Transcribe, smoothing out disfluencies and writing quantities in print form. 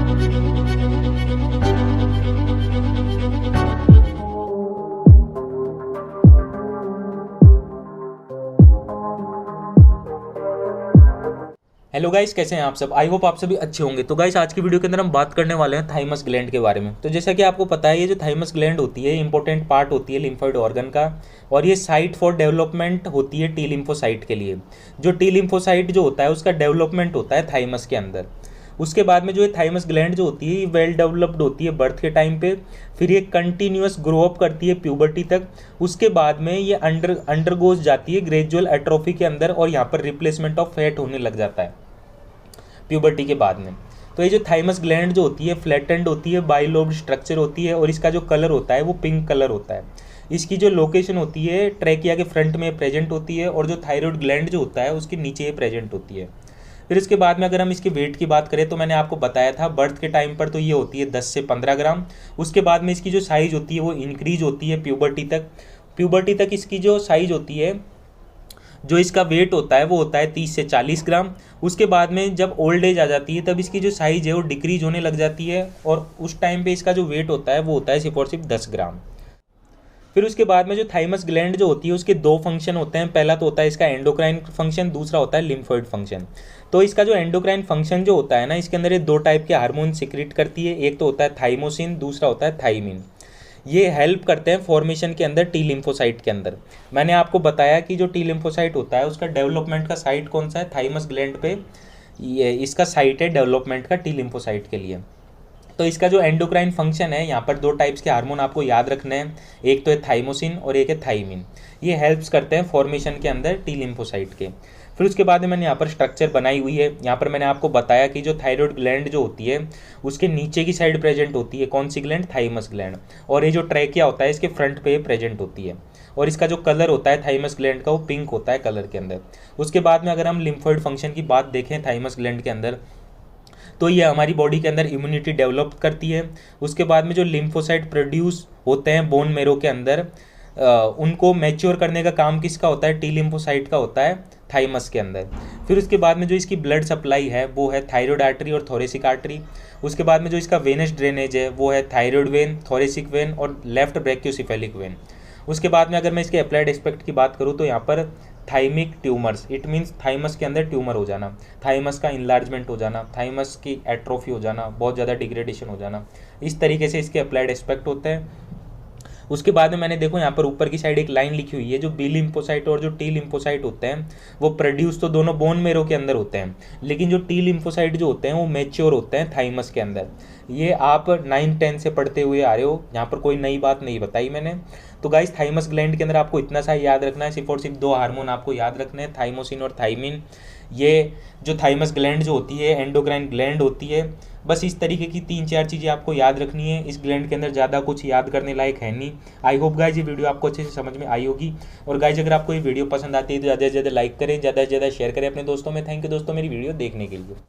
Hello guys, कैसे हैं आप सब। आई होप आप सभी अच्छे होंगे। तो गाइस, आज की वीडियो के अंदर हम बात करने वाले हैं थाइमस ग्लैंड के बारे में। तो जैसा कि आपको पता है, ये जो थाइमस ग्लैंड होती है इंपॉर्टेंट पार्ट होती है लिम्फोइड ऑर्गन का, और ये साइट फॉर डेवलपमेंट होती है टी लिम्फोसाइट के लिए। जो टी लिम्फोसाइट जो होता है उसका डेवलपमेंट होता है थाइमस के अंदर। उसके बाद में जो ये थाइमस ग्लैंड जो होती है ये वेल डेवलप्ड होती है बर्थ के टाइम पे, फिर ये कंटिन्यूअस ग्रो अप करती है प्यूबर्टी तक। उसके बाद में ये अंडरगोज जाती है ग्रेजुअल एट्रोफी के अंदर, और यहाँ पर रिप्लेसमेंट ऑफ फैट होने लग जाता है प्यूबर्टी के बाद में। तो ये जो थाइमस ग्लैंड जो होती है फ्लैटेंड होती है, बाइलोब्ड स्ट्रक्चर होती है, और इसका जो कलर होता है वो पिंक कलर होता है। इसकी जो लोकेशन होती है ट्रैकिया के फ्रंट में प्रेजेंट होती है, और जो थायराइड ग्लैंड जो होता है उसके नीचे प्रेजेंट होती है। फिर इसके बाद में अगर हम इसके वेट की बात करें तो मैंने आपको बताया था बर्थ के टाइम पर तो ये होती है 10 से 15 ग्राम। उसके बाद में इसकी जो साइज़ होती है वो इंक्रीज होती है प्यूबर्टी तक इसकी जो साइज़ होती है, जो इसका वेट होता है वो होता है 30 से 40 ग्राम। उसके बाद में जब ओल्ड एज आ जाती है तब इसकी जो साइज़ है वो डिक्रीज होने लग जाती है, और उस टाइम पे इसका जो वेट होता है वो होता है सिर्फ और सिर्फ 10 ग्राम। फिर उसके बाद में जो थाइमस ग्लैंड जो होती है उसके दो फंक्शन होते हैं। पहला तो होता है इसका एंडोक्राइन फंक्शन, दूसरा होता है लिम्फोइड फंक्शन। तो इसका जो एंडोक्राइन फंक्शन जो होता है ना, इसके अंदर ये दो टाइप के हार्मोन सिक्रेट करती है। एक तो होता है थाइमोसिन, दूसरा होता है थाइमिन। ये हेल्प करते हैं फॉर्मेशन के अंदर टी लिम्फोसाइट के अंदर। मैंने आपको बताया कि जो टी लिम्फोसाइट होता है उसका डेवलपमेंट का साइट कौन सा है, थाइमस ग्लैंड पे ये इसका साइट है डेवलपमेंट का टी लिम्फोसाइट के लिए। तो इसका जो एंडोक्राइन फंक्शन है, यहाँ पर दो टाइप्स के हार्मोन आपको याद रखने हैं, एक तो है थाइमोसिन और एक है थाइमिन। ये हेल्प्स करते हैं फॉर्मेशन के अंदर टी लिम्फोसाइट के। फिर उसके बाद में मैंने यहाँ पर स्ट्रक्चर बनाई हुई है। यहाँ पर मैंने आपको बताया कि जो थायराइड ग्लैंड जो होती है उसके नीचे की साइड प्रेजेंट होती है कौन सी ग्लैंड, थाइमस ग्लैंड, और ये जो ट्रैकिया होता है इसके फ्रंट पे प्रेजेंट होती है, और इसका जो कलर होता है थाइमस ग्लैंड का वो पिंक होता है कलर के अंदर। उसके बाद में अगर हम लिम्फोइड फंक्शन की बात देखें थाइमस ग्लैंड के अंदर, तो ये हमारी बॉडी के अंदर इम्यूनिटी डेवलप करती है। उसके बाद में जो लिम्फोसाइट प्रोड्यूस होते हैं बोन मेरो के अंदर, उनको मैच्योर करने का काम किसका होता है, टी लिम्फोसाइट का होता है थाइमस के अंदर। फिर उसके बाद में जो इसकी ब्लड सप्लाई है वो है थायराइड आर्टरी और थोरेसिक आर्टरी। उसके बाद में जो इसका वेनस ड्रेनेज है वो है थायराइड वेन, थोरेसिक वेन और लेफ्ट ब्रैकियोसेफेलिक वेन। उसके बाद में अगर मैं इसके अप्लाइड एस्पेक्ट की बात करूँ तो यहाँ पर thymic tumours, it means thymus के अंदर ट्यूमर हो जाना, थाइमस का इनलार्जमेंट हो जाना, थाइमस की एट्रोफी हो जाना, बहुत ज़्यादा डिग्रेडेशन हो जाना, इस तरीके से इसके अप्लाइड एस्पेक्ट होते हैं। उसके बाद में मैंने देखो यहाँ पर ऊपर की साइड एक लाइन लिखी हुई है, जो बी लिम्फोसाइट और जो टी लिम्फोसाइट होते हैं वो प्रोड्यूस तो दोनों बोन मेरो के अंदर होते हैं, लेकिन जो टी लिम्फोसाइट जो होते हैं वो मैच्योर होते हैं थाइमस के अंदर। ये आप 9-10 से पढ़ते हुए आ रहे हो, यहाँ पर कोई नई बात नहीं बताई मैंने। तो गाइस, थाइमस ग्लैंड के अंदर आपको इतना सा याद रखना है, सिर्फ और सिर्फ दो हार्मोन आपको याद रखने हैं, थाइमोसिन और थाइमिन। ये जो थाइमस ग्लैंड जो होती है एंडोक्राइन ग्लैंड होती है। बस इस तरीके की 3-4 चीज़ें आपको याद रखनी है। इस ग्लैंड के अंदर ज़्यादा कुछ याद करने लायक है नहीं। आई होप गाइज ये वीडियो आपको अच्छे से समझ में आई होगी। और गाइज अगर आपको ये वीडियो पसंद आती है तो ज़्यादा से ज़्यादा लाइक करें, ज़्यादा से ज़्यादा शेयर करें अपने दोस्तों में। थैंक यू दोस्तों मेरी वीडियो देखने के लिए।